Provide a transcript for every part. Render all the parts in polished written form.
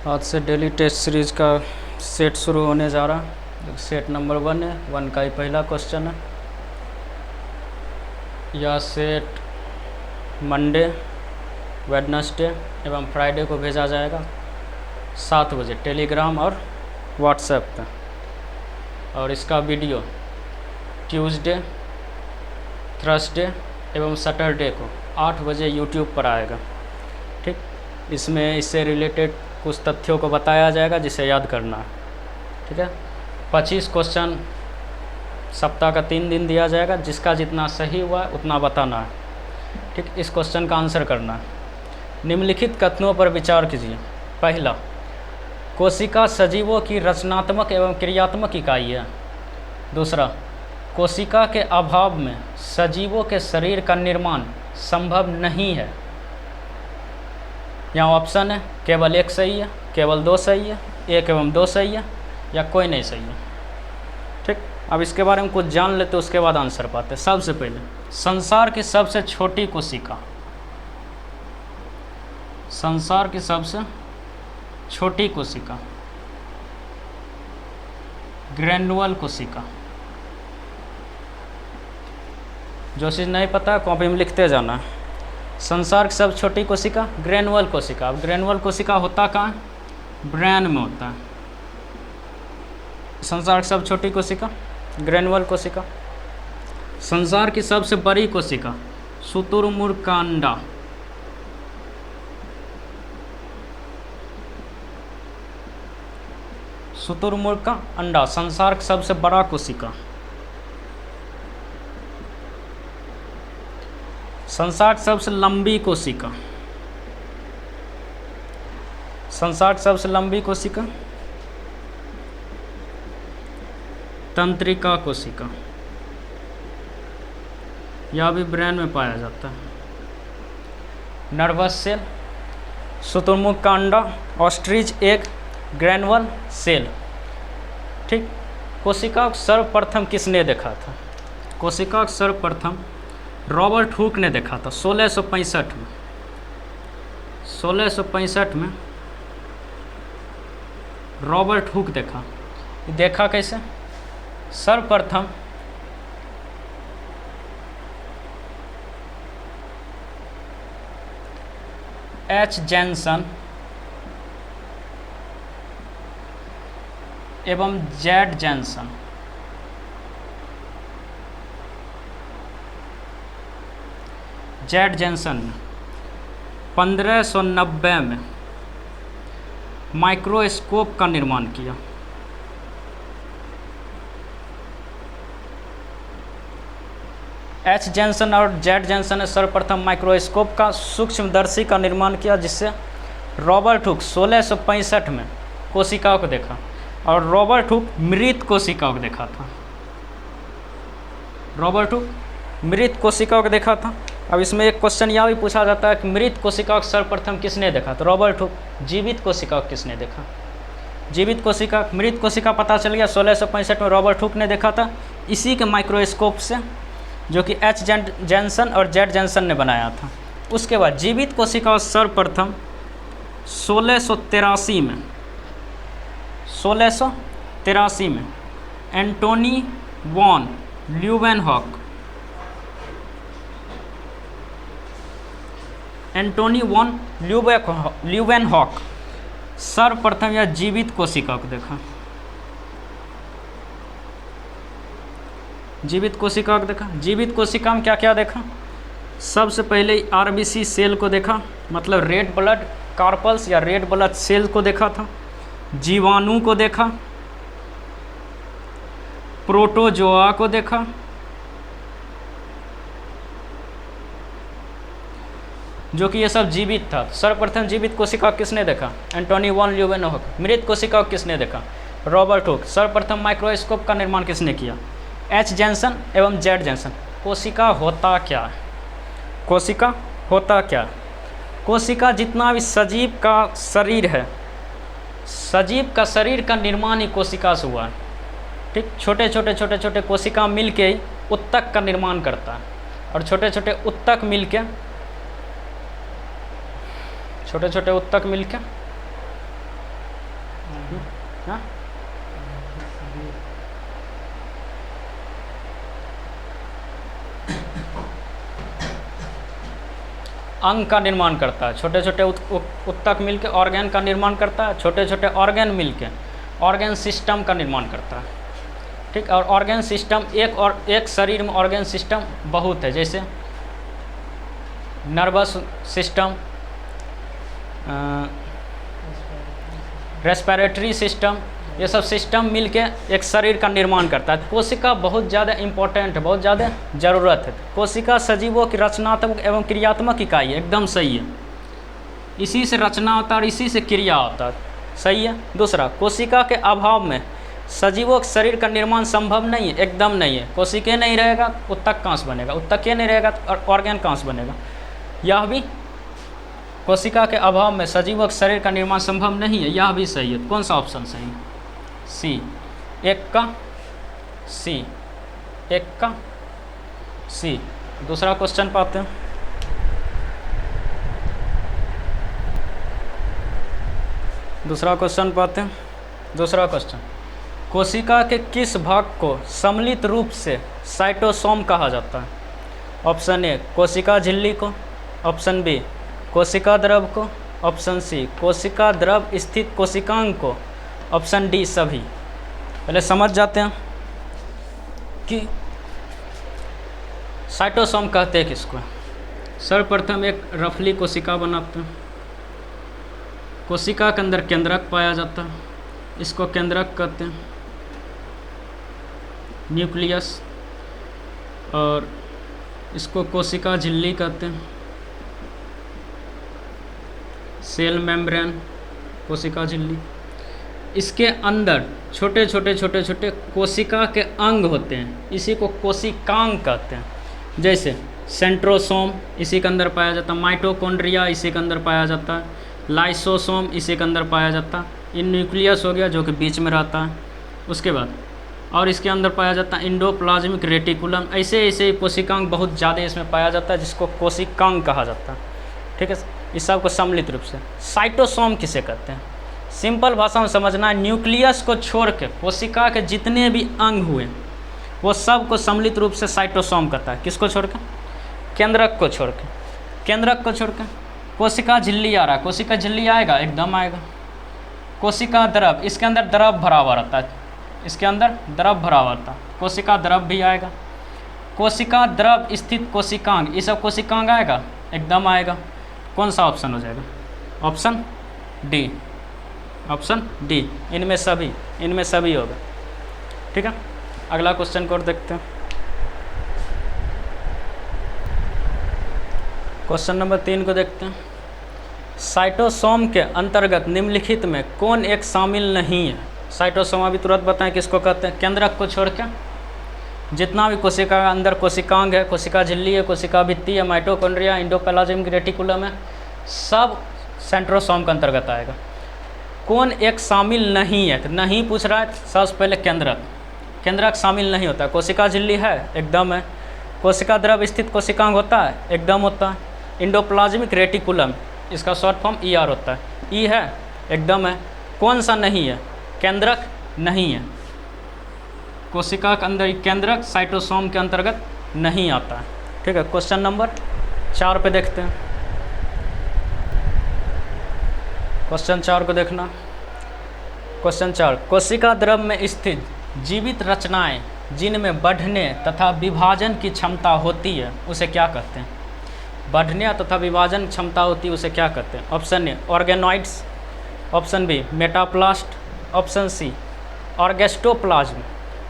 आज से daily test series का सेट शुरू होने जा रहा है। सेट नंबर 1 है, 1 का ही पहला क्वेश्चन है। यह सेट मंडे, वेडनेसडे एवं फ्राइडे को भेजा जाएगा 7 बजे टेलीग्राम और व्हाट्सएप पे, और इसका वीडियो ट्यूसडे, थर्सडे एवं सैटरडे को 8 बजे यूट्यूब पर आएगा। ठीक, इसमें इससे रिलेटेड कुछ तथ्यों को बताया जाएगा जिसे याद करना है। ठीक है, 25 क्वेश्चन सप्ताह का 3 दिन दिया जाएगा, जिसका जितना सही हुआ उतना बताना है। ठीक, इस क्वेश्चन का आंसर करना है। निम्नलिखित कथनों पर विचार कीजिए। पहला, कोशिका सजीवों की रचनात्मक एवं क्रियात्मक इकाई है। दूसरा, कोशिका के अभाव में सजीवों के शरीर का निर्माण संभव नहीं है। यहाँ ऑप्शन है केवल 1 सही है, केवल 2 सही है, 1 एवं 2 सही है, या कोई नहीं सही है। ठीक, अब इसके बारे में कुछ जान लेते, उसके बाद आंसर पाते। सबसे पहले, संसार की सबसे छोटी कोशिका, संसार की सबसे छोटी कोशिका ग्रैन्युअल कोशिका। जो चीज़ नहीं पता कॉपी में लिखते जाना है। संसार की सबसे छोटी कोशिका ग्रैन्युअल कोशिका। अब ग्रैन्युअल कोशिका होता कहाँ है? ब्रेन में होता है। संसार की सबसे छोटी कोशिका ग्रैन्युअल कोशिका। संसार की सबसे बड़ी कोशिका शुतुरमुर्ग का अंडा। शुतुरमुर्ग का अंडा संसार की सबसे बड़ा कोशिका। संसार की सबसे लंबी कोशिका, संसार की सबसे लंबी कोशिका तंत्रिका कोशिका। यह भी ब्रेन में पाया जाता है। नर्वस सेल, शुतुरमुर्ग का अंडा, ऑस्ट्रिच एग, ग्रैन्युअल सेल। ठीक, कोशिका को सर्वप्रथम किसने देखा था? कोशिका को सर्वप्रथम रॉबर्ट हुक ने देखा था 1665 में। 1665 में रॉबर्ट हुक देखा कैसे? सर्वप्रथम एच जैनसन एवं जेड जैनसन, जेड जैनसन ने 1590 में माइक्रोस्कोप का निर्माण किया। एच जैनसन और जेड जैनसन ने सर्वप्रथम माइक्रोस्कोप का सूक्ष्मदर्शी का निर्माण किया, जिससे रॉबर्ट हुक 1665 में कोशिकाओं को देखा, और रॉबर्ट हुक मृत कोशिकाओं को देखा था। रॉबर्ट हुक मृत कोशिकाओं को देखा था। अब इसमें एक क्वेश्चन यह भी पूछा जाता है कि मृत कोशिकाओं को सर्वप्रथम किसने देखा? तो रॉबर्ट हुक। जीवित कोशिकाओं को किसने देखा? जीवित कोशिका, मृत कोशिका पता चल गया 1665 में रॉबर्ट हुक ने देखा था, इसी के माइक्रोस्कोप से, जो कि एच जैनसन और जेड जैनसन ने बनाया था। उसके बाद जीवित कोशिकाओं सर्वप्रथम 1683 में Antony von Leeuwenhoek, Antony von Leeuwenhoek सर्वप्रथम यह जीवित कोशिका को देखा। जीवित कोशिका को देखा। जीवित कोशिका में क्या क्या देखा? सबसे पहले आरबीसी सेल को देखा, मतलब रेड ब्लड कार्पल्स या रेड ब्लड सेल को देखा था। जीवाणु को देखा, प्रोटोजोआ को देखा, जो कि ये सब जीवित था। सर्वप्रथम जीवित कोशिका किसने देखा? Antony von Leeuwenhoek. मृत कोशिका किसने देखा? Robert Hooke. सर्वप्रथम माइक्रोस्कोप का निर्माण किसने किया? एच जैनसन एवं जेड जैनसन। कोशिका होता क्या है? कोशिका होता क्या? कोशिका जितना भी सजीव का शरीर है, सजीव का शरीर का निर्माण ही कोशिका से हुआ है। ठीक, छोटे छोटे कोशिका मिल के ही उत्तक का निर्माण करता है, और छोटे छोटे उत्तक मिल के छोटे छोटे उत्तक मिलकर हाँ, अंग का निर्माण करता है, छोटे छोटे उत्तक मिलके ऑर्गेन का निर्माण करता है, छोटे छोटे ऑर्गेन मिलके ऑर्गेन सिस्टम का निर्माण करता है। ठीक, और ऑर्गेन सिस्टम एक शरीर में ऑर्गेन सिस्टम बहुत है, जैसे नर्वस सिस्टम, रेस्पिरेटरी सिस्टम, ये सब सिस्टम मिलके एक शरीर का निर्माण करता है। कोशिका बहुत ज़्यादा इम्पोर्टेंट है, बहुत ज़्यादा ज़रूरत है। कोशिका सजीवों की रचनात्मक एवं क्रियात्मक इकाई है, एकदम सही है। इसी से रचना होता है और इसी से क्रिया होता है, सही है। दूसरा, कोशिका के अभाव में सजीवों के शरीर का निर्माण संभव नहीं है, एकदम नहीं है। कोशिका नहीं रहेगा उत्तक कहाँ से बनेगा, उत्तक नहीं रहेगा तो ऑर्गेन कहाँ से बनेगा। यह भी कोशिका के अभाव में सजीवों के शरीर का निर्माण संभव नहीं है, यह भी सही है। कौन सा ऑप्शन सही है? सी, एक का सी, एक का सी। दूसरा क्वेश्चन पाते हैं। दूसरा क्वेश्चन पाते हैं। दूसरा क्वेश्चन, कोशिका के किस भाग को सम्मिलित रूप से साइटोसोम कहा जाता है? ऑप्शन ए कोशिका झिल्ली को, ऑप्शन बी कोशिका द्रव को, ऑप्शन सी कोशिका द्रव स्थित कोशिकांग को, ऑप्शन डी सभी। पहले समझ जाते हैं कि साइटोसोम कहते हैं किसको। सर्वप्रथम एक रफली कोशिका बनाते हैं। कोशिका के अंदर केंद्रक पाया जाता है, इसको केंद्रक कहते हैं, न्यूक्लियस, और इसको कोशिका झिल्ली कहते हैं, सेल मेम्ब्रेन, कोशिका झिल्ली। इसके अंदर छोटे छोटे कोशिका के अंग होते हैं, इसी को कोशिकांग कहते हैं। जैसे सेंट्रोसोम इसी के अंदर पाया जाता है, माइटोकॉन्ड्रिया इसी के अंदर पाया जाता है, लाइसोसोम इसी के अंदर पाया जाता है। इन न्यूक्लियस हो गया जो कि बीच में रहता है। उसके बाद और इसके अंदर पाया जाता है इंडोप्लाज्मिक रेटिकुलम। ऐसे ऐसे कोशिकांग बहुत ज़्यादा इसमें पाया जाता है, जिसको कोशिकांग कहा जाता है। ठीक है, इस सब को सम्मिलित रूप से। साइटोसोम किसे कहते हैं? सिंपल भाषा में समझना है, न्यूक्लियस को छोड़ के कोशिका के जितने भी अंग हुए वो सब को सम्मिलित रूप से साइटोसोम कहता है। किसको छोड़ के? केंद्रक को छोड़ के। केंद्रक को छोड़ के कोशिका झिल्ली आ रहा है, कोशिका झिल्ली आएगा, एकदम आएगा। कोशिका द्रव, इसके अंदर द्रव भरा हुआ रहता है, इसके अंदर द्रव भरा हुआ रहता है, कोशिका द्रव भी आएगा। कोशिका द्रव स्थित कोशिकांग, ये सब कोशिकांग आएगा, एकदम आएगा। कौन सा ऑप्शन हो जाएगा? ऑप्शन डी, ऑप्शन डी, इनमें सभी होगा। ठीक है, अगला क्वेश्चन को और देखते हैं। क्वेश्चन नंबर 3 को देखते हैं। साइटोसोम के अंतर्गत निम्नलिखित में कौन एक शामिल नहीं है? साइटोसोम अभी तुरंत बताएं किसको कहते हैं। केंद्रक को छोड़ के जितना भी कोशिका के अंदर कोशिकांग है, कोशिका झिल्ली है, कोशिका भित्ति है, माइटोकॉन्ड्रिया, इंडोप्लाज्मिक रेटिकुलम है, सब सेंट्रोसोम के अंतर्गत आएगा। कौन एक शामिल नहीं है? तो नहीं पूछ रहा है, सबसे पहले केंद्रक। केंद्रक शामिल नहीं होता है। कोशिका झिल्ली है, एकदम है। कोशिका द्रव स्थित कोशिकांग होता है, एकदम होता है। इंडोप्लाज्मिक रेटिकुलम, इसका शॉर्ट फॉर्म ER होता है, ई है, एकदम है। कौन सा नहीं है? केंद्रक नहीं है। कोशिका के अंदर केंद्रक साइटोसोम के अंतर्गत नहीं आता है। ठीक है, क्वेश्चन नंबर 4 पे देखते हैं। क्वेश्चन 4 को देखना। क्वेश्चन 4, कोशिका द्रव में स्थित जीवित रचनाएं जिनमें बढ़ने तथा विभाजन की क्षमता होती है उसे क्या कहते हैं? बढ़ने तथा विभाजन क्षमता होती है उसे क्या कहते हैं? Option A organoids, option B metaplast, option C ergastoplasm,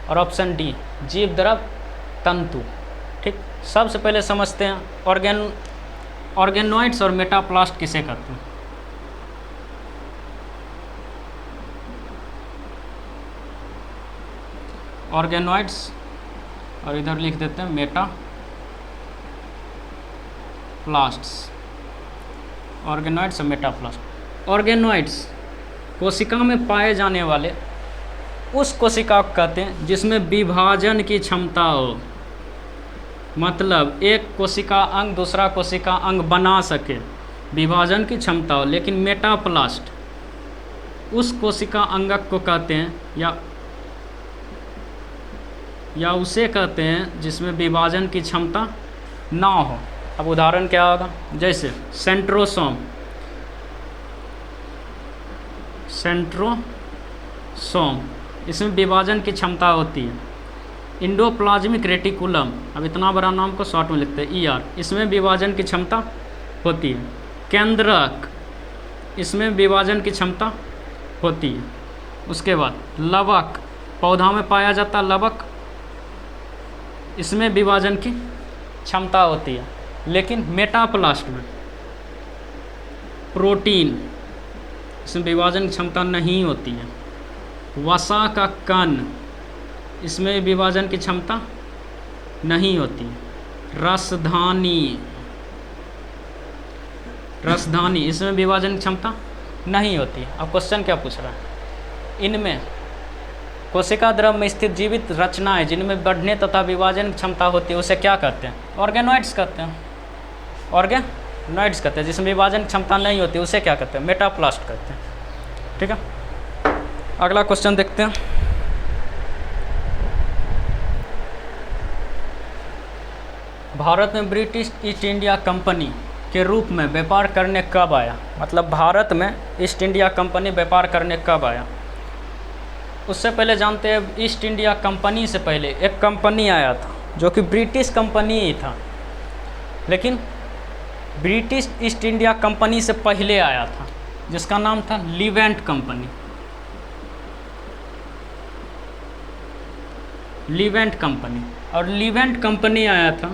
और ऑप्शन डी जीव द्रव तंतु। ठीक, सबसे पहले समझते हैं ऑर्गेनॉइड्स और मेटाप्लास्ट किसे कहते हैं। ऑर्गेनॉइड्स, और इधर लिख देते हैं मेटाप्लास्ट्स। ऑर्गेनॉइड्स और मेटाप्लास्ट। ऑर्गेनॉइड्स कोशिका में पाए जाने वाले उस कोशिका को कहते हैं जिसमें विभाजन की क्षमता हो, मतलब एक कोशिका अंग दूसरा कोशिका अंग बना सके, विभाजन की क्षमता हो। लेकिन मेटाप्लास्ट उस कोशिका अंगक को कहते हैं या उसे कहते हैं जिसमें विभाजन की क्षमता ना हो। अब उदाहरण क्या होगा, जैसे सेंट्रोसोम इसमें विभाजन की क्षमता होती है। इंडोप्लाज्मिक रेटिकुलम, अब इतना बड़ा नाम को शॉर्ट में लिखते हैं ER, इसमें विभाजन की क्षमता होती है। केंद्रक, इसमें विभाजन की क्षमता होती है। उसके बाद लवक, पौधा में पाया जाता लवक, इसमें विभाजन की क्षमता होती है। लेकिन मेटाप्लास्ट में प्रोटीन, इसमें विभाजन की क्षमता नहीं होती है। वसा का कण, इसमें विभाजन की क्षमता नहीं होती है। रसधानी, इसमें विभाजन की क्षमता नहीं होती है। अब क्वेश्चन क्या पूछ रहा है, इनमें कोशिका द्रव में स्थित जीवित रचनाएं जिनमें बढ़ने तथा विभाजन की क्षमता होती है उसे क्या कहते हैं? ऑर्गेनॉइड्स कहते हैं। ऑर्गेनॉइड्स कहते हैं। जिसमें विभाजन की क्षमता नहीं होती उसे क्या कहते हैं? मेटाप्लास्ट कहते हैं। ठीक है, अगला क्वेश्चन देखते हैं। भारत में ब्रिटिश ईस्ट इंडिया कंपनी के रूप में व्यापार करने कब आया? मतलब भारत में ईस्ट इंडिया कंपनी व्यापार करने कब आया? उससे पहले जानते हैं, ईस्ट इंडिया कंपनी से पहले एक कंपनी आया था जो कि ब्रिटिश कंपनी ही था, लेकिन ब्रिटिश ईस्ट इंडिया कंपनी से पहले आया था जिसका नाम था लीवेंट कंपनी। लीवेंट कंपनी, और लीवेंट कंपनी आया था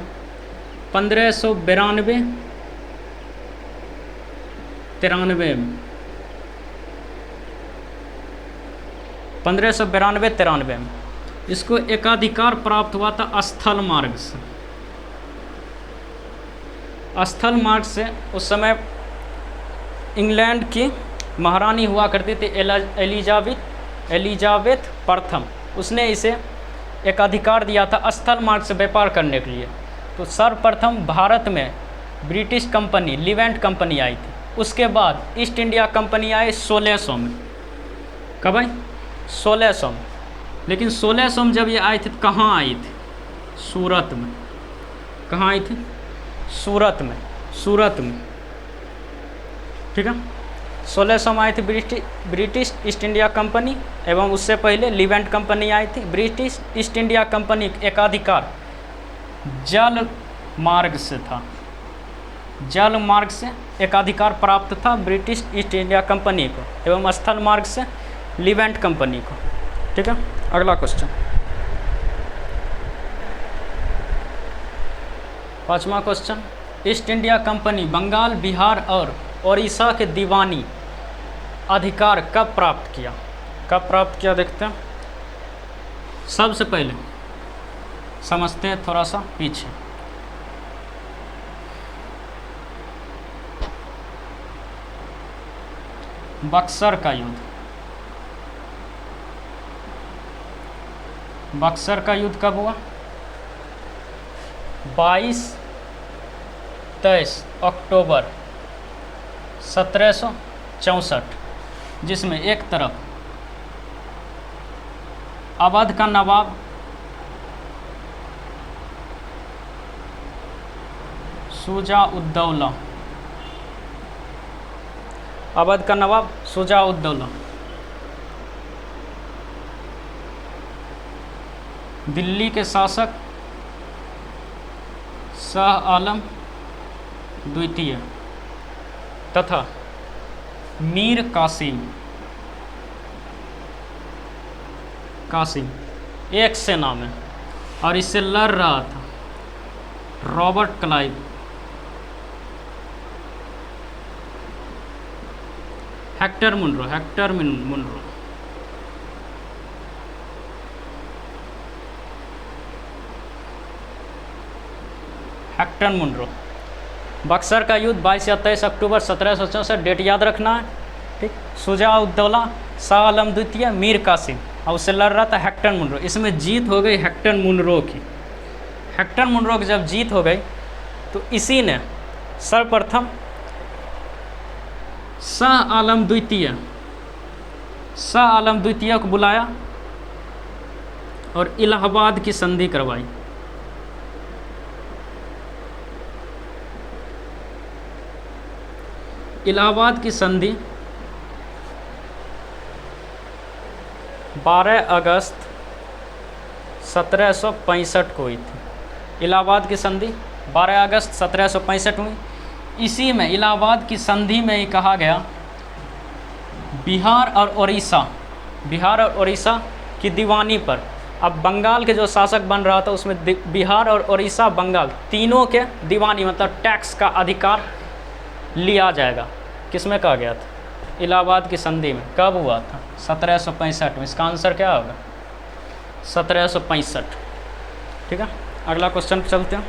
1592-93 में। 1592-93 में इसको एकाधिकार प्राप्त हुआ था स्थल मार्ग से। स्थल मार्ग से उस समय इंग्लैंड की महारानी हुआ करती थी एलिजाबेथ प्रथम, उसने इसे एकाधिकार दिया था स्थल मार्ग से व्यापार करने के लिए। तो सर्वप्रथम भारत में ब्रिटिश कंपनी लीवेंट कंपनी आई थी। उसके बाद ईस्ट इंडिया कंपनी आई 1600 में। कब आई? 1600 में। लेकिन 1600 में जब ये आई थी तो कहाँ आई थी? सूरत में। कहाँ आई थी? सूरत में। ठीक है, 1600 में आई थी ब्रिटिश ईस्ट इंडिया कंपनी, एवं उससे पहले लीवेंट कंपनी आई थी। ब्रिटिश ईस्ट इंडिया कंपनी एकाधिकार जल मार्ग से था। जल मार्ग से एकाधिकार प्राप्त था ब्रिटिश ईस्ट इंडिया कंपनी को, एवं स्थल मार्ग से लीवेंट कंपनी को। ठीक है, अगला क्वेश्चन, 5वां question, East India company Bengal, Bihar और ओडिशा के दीवानी अधिकार कब प्राप्त किया? कब प्राप्त किया देखते हैं। सबसे पहले समझते हैं थोड़ा सा पीछे। बक्सर का युद्ध। बक्सर का युद्ध कब हुआ? 22-23 अक्टूबर 1764, जिसमें एक तरफ अवध का नवाब शुजा-उद-दौला, अवध का नवाब शुजा-उद-दौला, दिल्ली के शासक शाह आलम द्वितीय तथा मीर कासिम एक सेना में, और इससे लड़ रहा था Robert Clive, Hector Munro. Buxar का युद्ध 22 या 23 अक्टूबर 1764, डेट याद रखना है। ठीक, शुजा-उद-दौला, शाह आलम द्वितीय, मीर कासिम, और उससे लड़ रहा था हेक्टर मुनरो। इसमें जीत हो गई हेक्टर मुनरो की। हेक्टर मुनरो की जब जीत हो गई तो इसी ने सर्वप्रथम शाह आलम द्वितीय शाह आलम द्वितीय को बुलाया और इलाहाबाद की संधि करवाई। इलाहाबाद की संधि 12 अगस्त 1765 को हुई थी। इलाहाबाद की संधि 12 अगस्त 1765 हुई। इसी में इलाहाबाद की संधि में ही कहा गया बिहार और उड़ीसा की दीवानी पर, अब बंगाल के जो शासक बन रहा था उसमें बिहार और उड़ीसा बंगाल तीनों के दीवानी मतलब टैक्स का अधिकार लिया जाएगा। किसमें कहा गया था? इलाहाबाद की संधि में। कब हुआ था? 1765 में। इसका आंसर क्या होगा? 1765। ठीक है, अगला क्वेश्चन पे चलते हैं।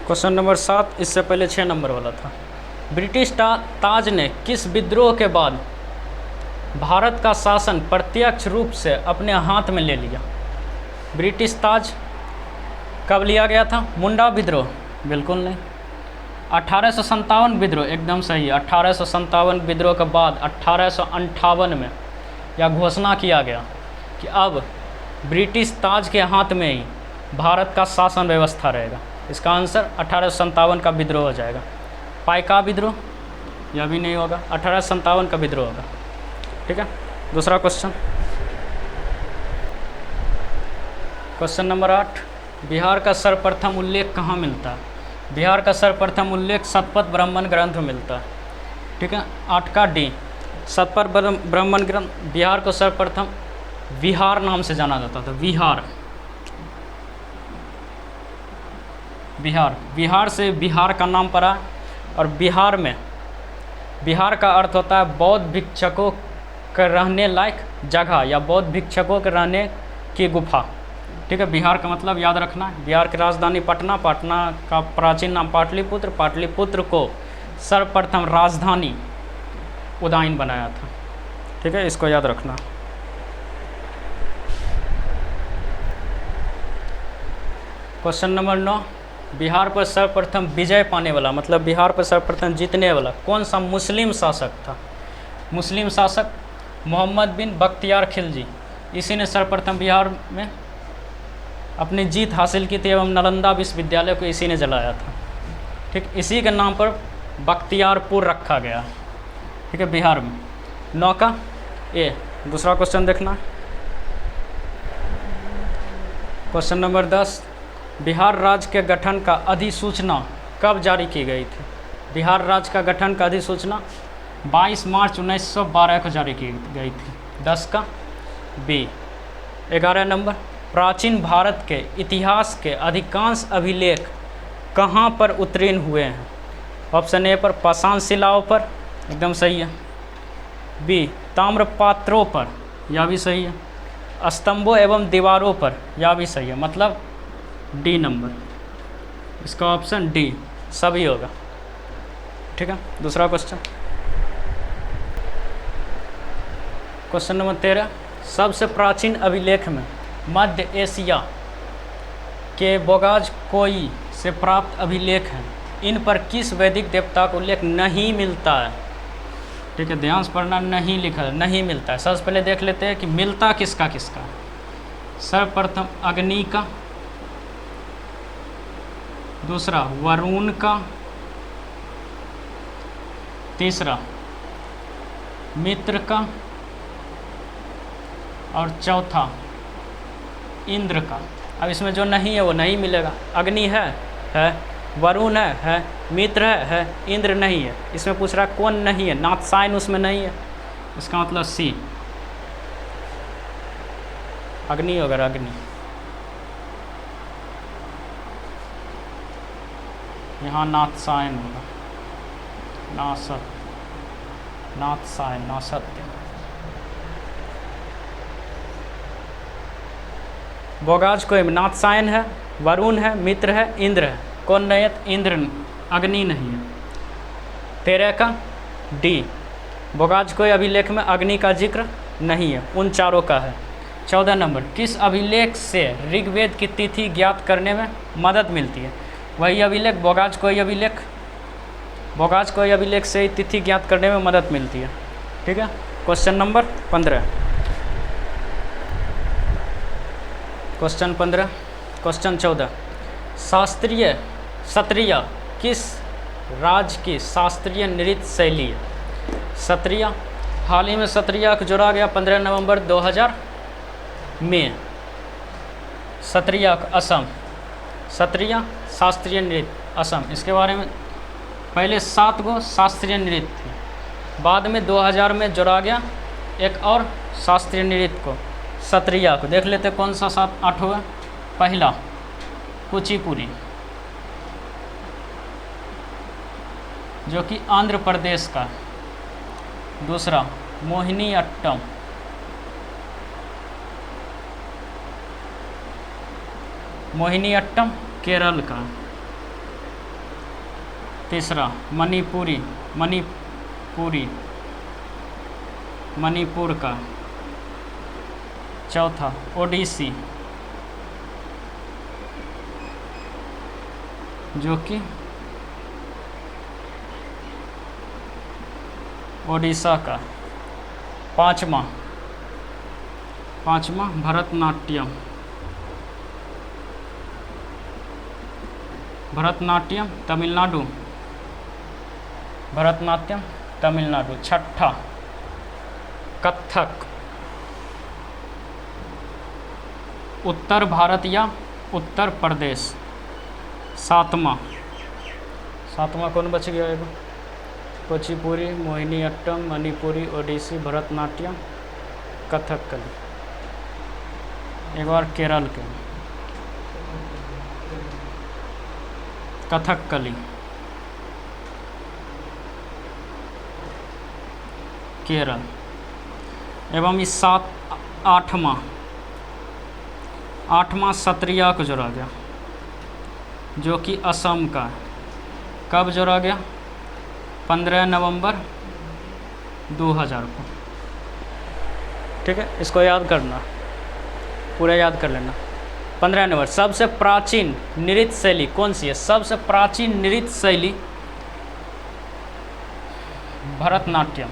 क्वेश्चन नंबर 7, इससे पहले 6 नंबर वाला था। ब्रिटिश ताज ने किस विद्रोह के बाद भारत का शासन प्रत्यक्ष रूप से अपने हाथ में ले लिया? ब्रिटिश ताज कब लिया गया था? मुंडा विद्रोह? बिल्कुल नहीं। 1857 विद्रोह, एकदम सही है। 1857 विद्रोह के बाद 1858 में यह घोषणा किया गया कि अब ब्रिटिश ताज के हाथ में ही भारत का शासन व्यवस्था रहेगा। इसका आंसर 1857 का विद्रोह हो जाएगा। पाइका विद्रोह? यह भी नहीं होगा, 1857 का विद्रोह होगा। ठीक है, दूसरा क्वेश्चन, क्वेश्चन नंबर 8, बिहार का सर्वप्रथम उल्लेख कहाँ मिलता है? बिहार का सर्वप्रथम उल्लेख शतपथ ब्राह्मण ग्रंथ में मिलता है। ठीक है, 8 का डी, शतपथ ब्राह्मण ग्रंथ। बिहार को सर्वप्रथम विहार नाम से जाना जाता था। बिहार से बिहार का नाम पड़ा। और बिहार का अर्थ होता है बौद्ध भिक्षुकों के रहने लायक जगह या बौद्ध भिक्षुकों के रहने की गुफा। ठीक है, बिहार का मतलब याद रखना। बिहार की राजधानी पटना का प्राचीन नाम पाटलिपुत्र को सर्वप्रथम राजधानी उदयन बनाया था। ठीक है, इसको याद रखना। क्वेश्चन नंबर 9, बिहार पर सर्वप्रथम विजय पाने वाला मतलब बिहार पर सर्वप्रथम जीतने वाला कौन सा मुस्लिम शासक था? मुस्लिम शासक मोहम्मद बिन बख्तियार खिलजी। इसी ने सर्वप्रथम बिहार में अपनी जीत हासिल की थी एवं नालंदा विश्वविद्यालय को इसी ने जलाया था। ठीक, इसी के नाम पर बख्तियारपुर रखा गया। ठीक है, बिहार में। 9 का ए, दूसरा क्वेश्चन देखना। क्वेश्चन नंबर 10, बिहार राज्य के गठन का अधिसूचना कब जारी की गई थी? बिहार राज्य का गठन का अधिसूचना 22 मार्च 1912 को जारी की गई थी। 10 का बी। 11 नंबर, प्राचीन भारत के इतिहास के अधिकांश अभिलेख कहाँ पर उत्तीर्ण हुए हैं? ऑप्शन ए पर पाषाण शिलाओं पर, एकदम सही है। बी, ताम्रपात्रों पर, यह भी सही है। स्तंभों एवं दीवारों पर, यह भी सही है। मतलब डी नंबर, इसका ऑप्शन डी सभी होगा। ठीक है, दूसरा क्वेश्चन, क्वेश्चन नंबर 13, सबसे प्राचीन अभिलेख में मध्य एशिया के बोगाजकोई से प्राप्त अभिलेख हैं। इन पर किस वैदिक देवता का उल्लेख नहीं मिलता है? ठीक है, ध्यान से पढ़ना, नहीं लिखा है, नहीं मिलता है। सबसे पहले देख लेते हैं कि मिलता किसका किसका। सर्वप्रथम अग्नि का, दूसरा वरुण का, तीसरा मित्र का और चौथा इंद्र का। अब इसमें जो नहीं है वो नहीं मिलेगा। अग्नि है, वरुण है, मित्र है, इंद्र नहीं है। इसमें पूछ रहा है कौन नहीं है? नाथसायन उसमें नहीं है। इसका मतलब सी, अग्नि होगा। अग्नि, यहाँ नाथसायन होगा। नाथसायन, नासत्य। बोगाजकोई में नाथसायन है, वरुण है, मित्र है, इंद्र है। कौन नहीं है? इंद्र, अग्नि नहीं है। 13 का डी, बोगाजकोई अभिलेख में अग्नि का जिक्र नहीं है, उन चारों का है। 14 नंबर, किस अभिलेख से ऋग्वेद की तिथि ज्ञात करने में मदद मिलती है? वही अभिलेख बोगाजकोई अभिलेख। बोगाज को अभिलेख से ही तिथि ज्ञात करने में मदद मिलती है। ठीक है, क्वेश्चन नंबर 15। क्वेश्चन 15। क्वेश्चन 14, शास्त्रीय सत्रिय किस राज्य की शास्त्रीय नृत्य शैली है? सत्रिय, हाल ही में सत्रिया को जोड़ा गया 15 नवंबर 2000 में। सत्रिया असम, सत्रिया शास्त्रीय नृत्य असम। इसके बारे में पहले 7 गो शास्त्रीय नृत्य थे, बाद में 2000 में जोड़ा गया एक और शास्त्रीय नृत्य को, सत्रिया को। देख लेते कौन सा 7-8 हुआ। पहला कुचिपुड़ी, जो कि आंध्र प्रदेश का। दूसरा मोहिनी अट्टम, मोहिनी अट्टम केरल का। तीसरा मणिपुरी, मणिपुर का। चौथा ओडिसी, जो कि ओडिशा का। पांचवा भरतनाट्यम, तमिलनाडु, भरतनाट्यम तमिलनाडु। छठा कथक, उत्तर भारत या उत्तर प्रदेश। सातवां कौन बच गया? एगो कुचिपुड़ी, मोहिनी अट्टम, मणिपुरी, ओडिसी, भरतनाट्यम, कथकली। एक बार केरल के कथकली, केरल। एवं इस आठवां सत्रिया को जोड़ा गया, जो कि असम का। कब जोड़ा गया? 15 नवंबर 2000 को। ठीक है, इसको याद करना, पूरा याद कर लेना। 15 नवंबर। सबसे प्राचीन नृत्य शैली कौन सी है? सबसे प्राचीन नृत्य शैली भरतनाट्यम।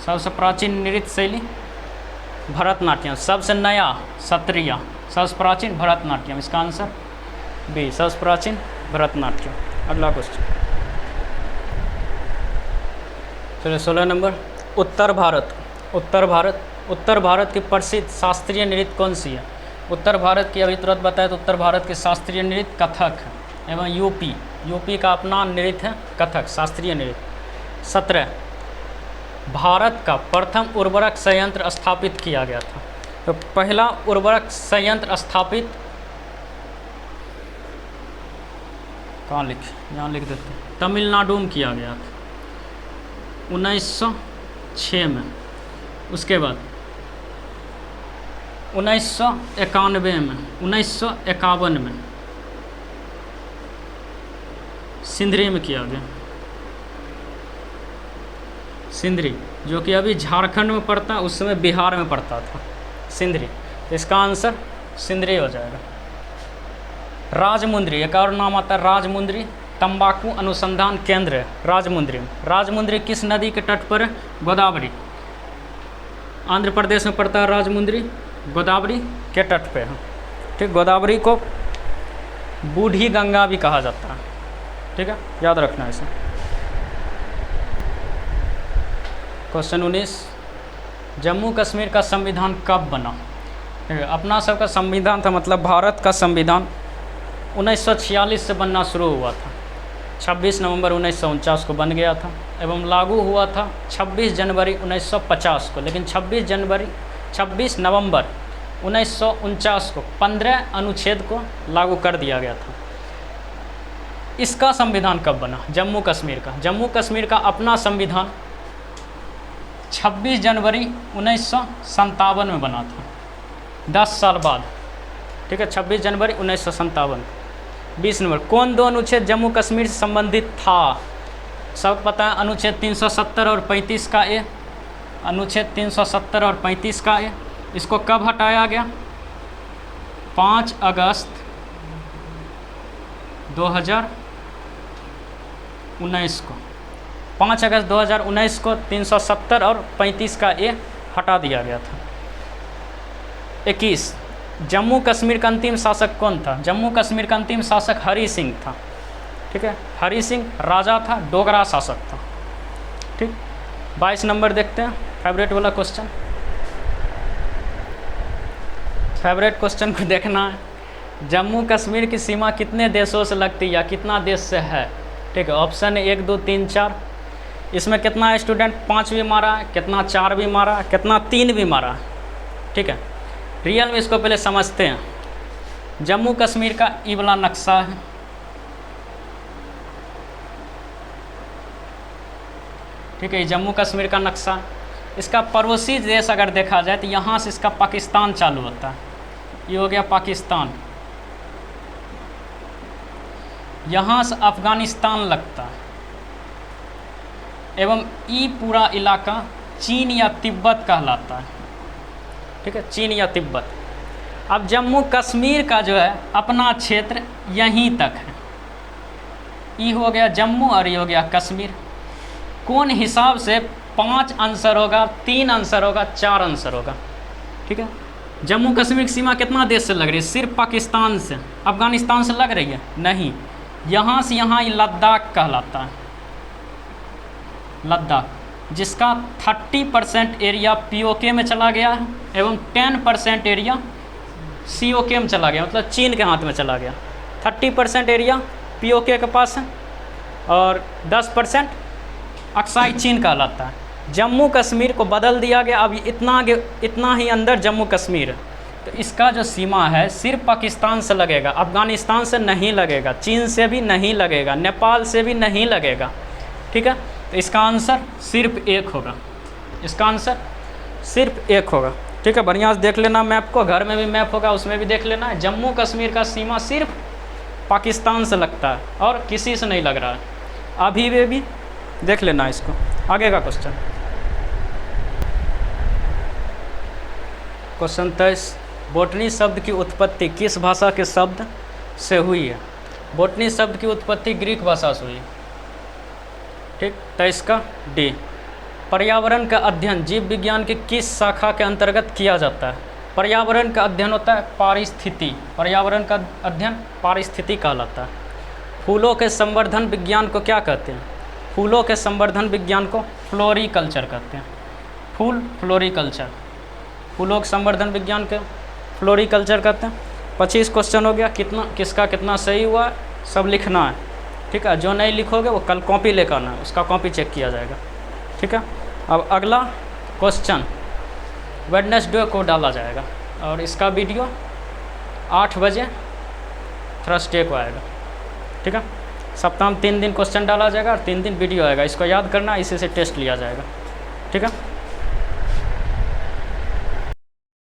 सबसे प्राचीन नृत्य शैली भरतनाट्यम। सबसे नया सत्रिया, सबसे प्राचीन भरतनाट्यम। इसका आंसर बी, सबसे प्राचीन भरतनाट्यम। अगला क्वेश्चन चलिए 16 नंबर। उत्तर भारत की प्रसिद्ध शास्त्रीय नृत्य कौन सी है? उत्तर भारत की अभी तुरंत बताया तो उत्तर भारत के शास्त्रीय नृत्य कथक है। एवं यूपी का अपना नृत्य है कथक, शास्त्रीय नृत्य। 17, भारत का प्रथम उर्वरक संयंत्र स्थापित किया गया था। तो पहला उर्वरक संयंत्र स्थापित कहाँ यहाँ लिख देते हैं, तमिलनाडु में किया गया था 1906 में। उसके बाद 1951 में सिंदरी में किया गया। सिंदरी जो कि अभी झारखंड में पड़ता है, उस समय बिहार में पड़ता था सिंदरी। तो इसका आंसर सिंदरी हो जाएगा। राजमुंद्री, एक और नाम आता है राजमुंद्री, तंबाकू अनुसंधान केंद्र है राजमुंद्री में। राजमुंद्री किस नदी के तट पर है? गोदावरी। आंध्र प्रदेश में पड़ता है राजमुंद्री, गोदावरी के तट पे है। ठीक, गोदावरी को बूढ़ी गंगा भी कहा जाता है। ठीक है, याद रखना इसे। क्वेश्चन 19, जम्मू कश्मीर का संविधान कब बना? अपना सबका संविधान था, मतलब भारत का संविधान 1946 से बनना शुरू हुआ था। 26 नवंबर 1949 को बन गया था एवं लागू हुआ था 26 जनवरी 1950 को। लेकिन 26 नवंबर 1949 को 15 अनुच्छेद को लागू कर दिया गया था। इसका संविधान कब बना? जम्मू कश्मीर का। जम्मू कश्मीर का अपना संविधान 26 जनवरी 1957 में बना था, 10 साल बाद। ठीक है, 26 जनवरी 1957। 20 नंबर, कौन दो अनुच्छेद जम्मू कश्मीर से संबंधित था? सब पता है, अनुच्छेद 370 और 35 का ए। अनुच्छेद 370 और 35 का ए। इसको कब हटाया गया? 5 अगस्त 2019 को। 5 अगस्त 2019 को 370 और 35 का ए हटा दिया गया था। 21 जम्मू कश्मीर का अंतिम शासक कौन था? जम्मू कश्मीर का अंतिम शासक हरि सिंह था। ठीक है, हरि सिंह राजा था, डोगरा शासक था। ठीक, 22 नंबर देखते हैं, फेवरेट वाला क्वेश्चन। फेवरेट क्वेश्चन को देखना है। जम्मू कश्मीर की सीमा कितने देशों से लगती है या कितना देश से है? ठीक है, ऑप्शन 1 2 3 4। इसमें कितना स्टूडेंट 5 भी मारा है, कितना 4 भी मारा है, कितना 3 भी मारा है। ठीक है, रियल में इसको पहले समझते हैं। जम्मू कश्मीर का ई वाला नक्शा है। ठीक है, जम्मू कश्मीर का नक्शा। इसका पड़ोसी देश अगर देखा जाए तो यहाँ से इसका पाकिस्तान चालू होता है। ये हो गया पाकिस्तान, यहाँ से अफ़गानिस्तान लगता है, एवं ये पूरा इलाका चीन या तिब्बत कहलाता है। ठीक है, चीन या तिब्बत। अब जम्मू कश्मीर का जो है अपना क्षेत्र यहीं तक है। ये हो गया जम्मू और ये हो गया कश्मीर। कौन हिसाब से 5 आंसर होगा, 3 आंसर होगा, 4 आंसर होगा? ठीक है, जम्मू कश्मीर की सीमा कितना देश से लग रही है? सिर्फ पाकिस्तान से, अफगानिस्तान से लग रही है? नहीं, यहाँ से यहाँ ये लद्दाख कहलाता है। लद्दाख, जिसका 30% एरिया पीओके में चला गया है एवं 10% एरिया सीओके में चला गया, मतलब चीन के हाथ में चला गया। 30% एरिया पीओके के पास है और 10% अक्साई चीन कहलाता है। जम्मू कश्मीर को बदल दिया गया, अब इतना ही अंदर जम्मू कश्मीर है। तो इसका जो सीमा है सिर्फ पाकिस्तान से लगेगा, अफ़गानिस्तान से नहीं लगेगा, चीन से भी नहीं लगेगा, नेपाल से भी नहीं लगेगा। ठीक है, तो इसका आंसर सिर्फ 1 होगा। इसका आंसर सिर्फ 1 होगा। ठीक है, बढ़िया से देख लेना मैप को, घर में भी मैप होगा उसमें भी देख लेना है। जम्मू कश्मीर का सीमा सिर्फ पाकिस्तान से लगता है और किसी से नहीं लग रहा है। अभी भी देख लेना इसको। आगे का क्वेश्चन, क्वेश्चन 23, बोटनी शब्द की उत्पत्ति किस भाषा के शब्द से हुई है? बोटनी शब्द की उत्पत्ति ग्रीक भाषा से हुई है। ठीक, 23 का डी। पर्यावरण का अध्ययन जीव विज्ञान की किस शाखा के अंतर्गत किया जाता है? पर्यावरण का अध्ययन होता है पारिस्थिति। पर्यावरण का अध्ययन पारिस्थिति कहलाता है। फूलों के संवर्धन विज्ञान को क्या कहते हैं? फूलों के संवर्धन विज्ञान को फ्लोरीकल्चर कहते हैं। फूल फ्लोरीकल्चर, फूलों के संवर्धन विज्ञान के फ्लोरीकल्चर कहते हैं। 25 क्वेश्चन हो गया। किसका कितना सही हुआ सब लिखना है। ठीक है, जो नहीं लिखोगे वो कल कॉपी लेकर आना है, उसका कॉपी चेक किया जाएगा। ठीक है, अब अगला क्वेश्चन वेडनेसडे को डाला जाएगा और इसका वीडियो 8 बजे थर्सडे को आएगा। ठीक है, सप्ताह में 3 दिन क्वेश्चन डाला जाएगा और 3 दिन वीडियो आएगा। इसको याद करना, इसी से टेस्ट लिया जाएगा। ठीक है।